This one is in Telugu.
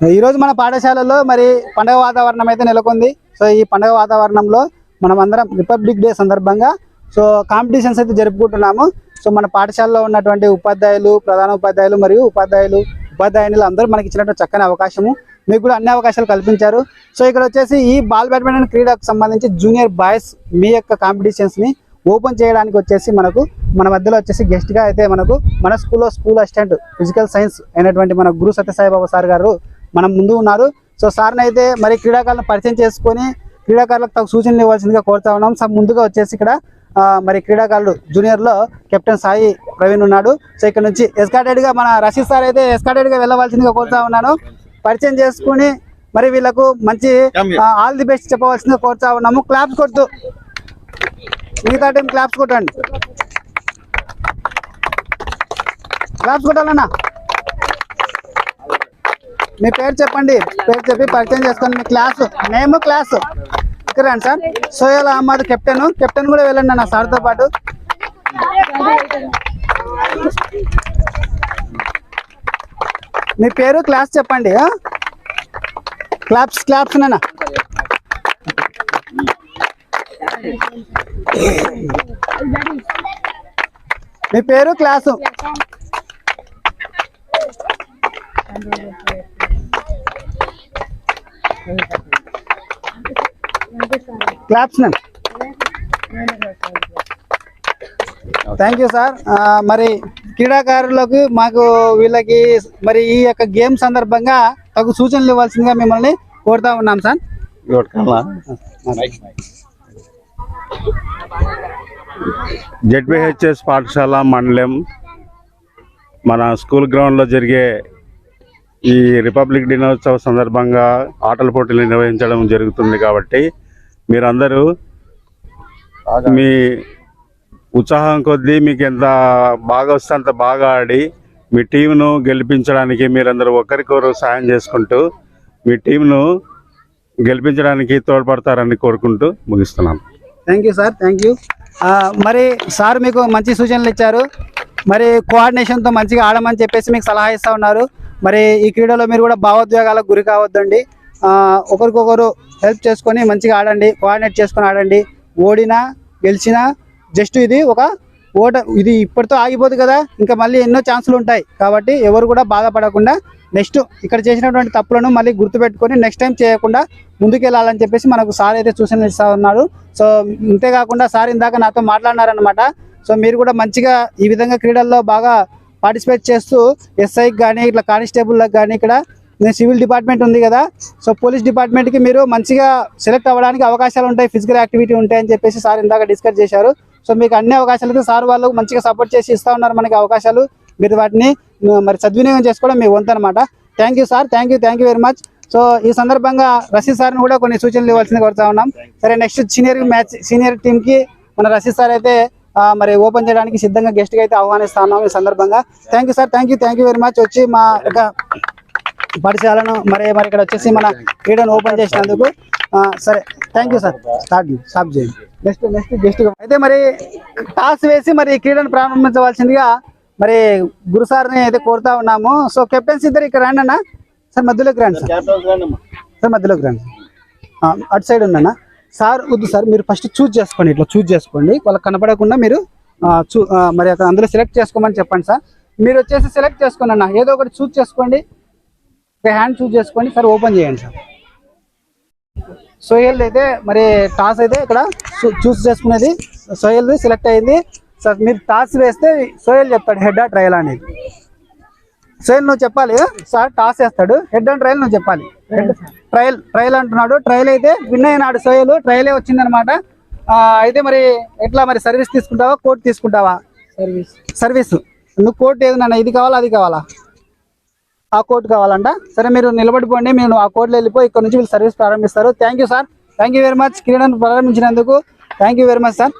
ఈ రోజు మన పాఠశాలలో మరి పండగ వాతావరణం అయితే నెలకొంది. సో ఈ పండగ వాతావరణంలో మనం అందరం రిపబ్లిక్ డే సందర్భంగా సో కాంపిటీషన్స్ అయితే జరుపుకుంటున్నాము. సో మన పాఠశాలలో ఉన్నటువంటి ఉపాధ్యాయులు, ప్రధాన ఉపాధ్యాయులు మరియు ఉపాధ్యాయులు అందరూ మనకి ఇచ్చినటువంటి చక్కని అవకాశము, మీకు కూడా అన్ని అవకాశాలు కల్పించారు. సో ఇక్కడ వచ్చేసి ఈ బాల్ బ్యాడ్మింటన్ క్రీడకు సంబంధించి జూనియర్ బాయ్స్ మీ యొక్క కాంపిటీషన్స్ని ఓపెన్ చేయడానికి వచ్చేసి మన మధ్యలో వచ్చేసి గెస్ట్గా అయితే మనకు మన స్కూల్ అసిస్టెంట్ ఫిజికల్ సైన్స్ అయినటువంటి మన గురు సత్యసాయిబాబా సార్ గారు మనం ముందు ఉన్నారు. సో సార్ని అయితే మరి క్రీడాకారులను పరిచయం చేసుకొని క్రీడాకారులకు తగు సూచనలు ఇవ్వాల్సిందిగా కోరుతా ఉన్నాం. సో ముందుగా వచ్చేసి ఇక్కడ మరి క్రీడాకారులు జూనియర్లో కెప్టెన్ సాయి ప్రవీణ్ ఉన్నాడు. సో ఇక్కడ నుంచి ఎస్కార్టెడ్గా మన రషీద్ సార్ అయితే ఎస్కార్టెడ్గా వెళ్ళవలసిందిగా కోరుతా ఉన్నాను. పరిచయం చేసుకుని మరి వీళ్ళకు మంచి ఆల్ ది బెస్ట్ చెప్పవలసిందిగా కోరుతా ఉన్నాము. క్లాప్స్ కొడుతూ మిగతా టైం క్లాప్స్ కొట్టండి, క్లాప్స్ కొట్టాలన్నా. మీ పేరు చెప్పండి, పేరు చెప్పి పరిచయం చేసుకోండి. మీ క్లాసు నేమ్, క్లాసు ఇక్కడ రండి సార్. సోయల్ అహ్మద్ కెప్టెన్ కూడా వెళ్ళండి అన్న సార్తో పాటు. మీ పేరు, క్లాస్ చెప్పండి. క్లాప్స్ నాన్న. మీ పేరు, క్లాసు. క్లాప్స్ నాన్న. Thank you sir. మరి క్రీడాకారులకు మాకు వీళ్ళకి మరి ఈ యొక్క గేమ్ సందర్భంగా తగు సూచనలు ఇవ్వాల్సిందిగా మిమ్మల్ని కోరుతా ఉన్నాం సార్. జెడ్పీహెచ్ఎస్ పాఠశాల మండలం మన స్కూల్ గ్రౌండ్లో జరిగే ఈ రిపబ్లిక్ దినోత్సవ సందర్భంగా ఆటల పోటీలు నిర్వహించడం జరుగుతుంది. కాబట్టి మీరందరూ మీ ఉత్సాహం కొద్దీ మీకు ఎంత బాగా వస్తే అంత బాగా ఆడి మీ టీంను గెలిపించడానికి మీరందరూ ఒకరికొకరు సాయం చేసుకుంటూ మీ టీంను గెలిపించడానికి తోడ్పడతారని కోరుకుంటూ ముగిస్తున్నాను. Thank you sir, thank you. మరి సార్ మీకు మంచి సూచనలు ఇచ్చారు. మరి కోఆర్డినేషన్తో మంచిగా ఆడమని చెప్పేసి మీకు సలహా ఇస్తూ ఉన్నారు. మరి ఈ క్రీడలో మీరు కూడా భావోద్వేగాలకు గురి కావద్దండి. ఒకరికొకరు హెల్ప్ చేసుకొని మంచిగా ఆడండి, కోఆర్డినేట్ చేసుకొని ఆడండి. ఓడినా గెలిచినా జస్ట్ ఇది ఒక ఓట, ఇది ఇప్పటితో ఆగిపోదు కదా, ఇంకా మళ్ళీ ఎన్నో ఛాన్సులు ఉంటాయి. కాబట్టి ఎవరు కూడా బాధపడకుండా నెక్స్ట్ ఇక్కడ చేసినటువంటి తప్పులను మళ్ళీ గుర్తుపెట్టుకొని నెక్స్ట్ టైం చేయకుండా ముందుకెళ్ళాలని చెప్పేసి మనకు సార్ అయితే సూచనలు ఇస్తూ ఉన్నారు. సో అంతేకాకుండా సార్ ఇందాక నాతో మాట్లాడినారనమాట. సో మీరు కూడా మంచిగా ఈ విధంగా క్రీడల్లో బాగా పార్టిసిపేట్ చేస్తూ ఎస్ఐకి కానీ ఇట్లా కానిస్టేబుల్లకు కానీ ఇక్కడ సివిల్ డిపార్ట్మెంట్ ఉంది కదా, సో పోలీస్ డిపార్ట్మెంట్కి మీరు మంచిగా సెలెక్ట్ అవ్వడానికి అవకాశాలు ఉంటాయి, ఫిజికల్ యాక్టివిటీ ఉంటాయని చెప్పేసి సార్ ఇందాక డిస్కస్ చేశారు. సో మీకు అన్ని అవకాశాలు అయితే సార్ వాళ్ళు మంచిగా సపోర్ట్ చేసి ఇస్తూ ఉన్నారు మనకి అవకాశాలు. మీరు వాటిని మరి సద్వినియోగం చేసుకోవడం మీ వంతు అనమాట. Thank you sir, thank you very much. So ఈ సందర్భంగా రషీద్ సార్ని కూడా కొన్ని సూచనలు ఇవ్వాల్సింది కోరుతా ఉన్నాం. సరే, నెక్స్ట్ సీనియర్ టీంకి మన రషీద్ సార్ అయితే మరి ఓపెన్ చేయడానికి సిద్ధంగా గెస్ట్గా అయితే ఆహ్వానిస్తా ఉన్నాం ఈ సందర్భంగా. Thank you sir, thank you very much. వచ్చి మా యొక్క పాఠశాలను మరి ఇక్కడ వచ్చేసి మన క్రీడను ఓపెన్ చేసినందుకు. సరే, థ్యాంక్ యూ సార్. స్టాప్ చేయండి. నెక్స్ట్ గెస్ట్ అయితే మరి టాస్ వేసి మరి క్రీడను ప్రారంభించవలసిందిగా మరి గురు సార్ని అయితే కోరుతా ఉన్నాము. సో కెప్టెన్స్ ఇద్దరు ఇక్కడ రండి అన్న. సార్ మధ్యలోకి రండి సార్, మధ్యలోకి రండి. అటు సైడ్ ఉన్నానా సార్? వద్దు సార్, మీరు ఫస్ట్ చూజ్ చేసుకోండి, ఇట్లా చూజ్ చేసుకోండి. వాళ్ళకి కనపడకుండా మీరు మరి అందులో సెలెక్ట్ చేసుకోమని చెప్పండి సార్. మీరు వచ్చేసి సెలెక్ట్ చేసుకోండి అన్న, ఏదో ఒకటి చూజ్ చేసుకోండి, ఒక హ్యాండ్ చూజ్ చేసుకోండి సార్. ఓపెన్ చేయండి సార్. సోహెల్ అయితే మరి టాస్ అయితే ఇక్కడ చూస్ చేసుకునేది సోహెల్ది సెలెక్ట్ అయింది సార్. మీరు టాస్ వేస్తే సోహెల్ చెప్తాడు హెడ్ ఆ ట్రయల్ అనేది. సోహెల్ నువ్వు చెప్పాలి సార్, టాస్ వేస్తాడు, హెడ్ అండ్ ట్రయల్ నువ్వు చెప్పాలి. ట్రయల్ అంటున్నాడు. ట్రయల్ అయితే విన్ అయినాడు సోహెల్, ట్రయలే వచ్చిందనమాట. అయితే మరి ఎట్లా మరి సర్వీస్ తీసుకుంటావా, కోర్టు తీసుకుంటావా? సర్వీస్. నువ్వు కోర్టు ఏది నాన్న, ఇది కావాలా అది కావాలా? ఆ కోర్టు కావాలంట. సరే, మీరు నిలబడిపోండి, మీరు ఆ కోర్టులో వెళ్ళిపోయి ఇక్కడ నుంచి వీళ్ళు సర్వీస్ ప్రారంభిస్తారు. Thank you sir, thank you very much. క్రీడను ప్రారంభించినందుకు thank you very much sir.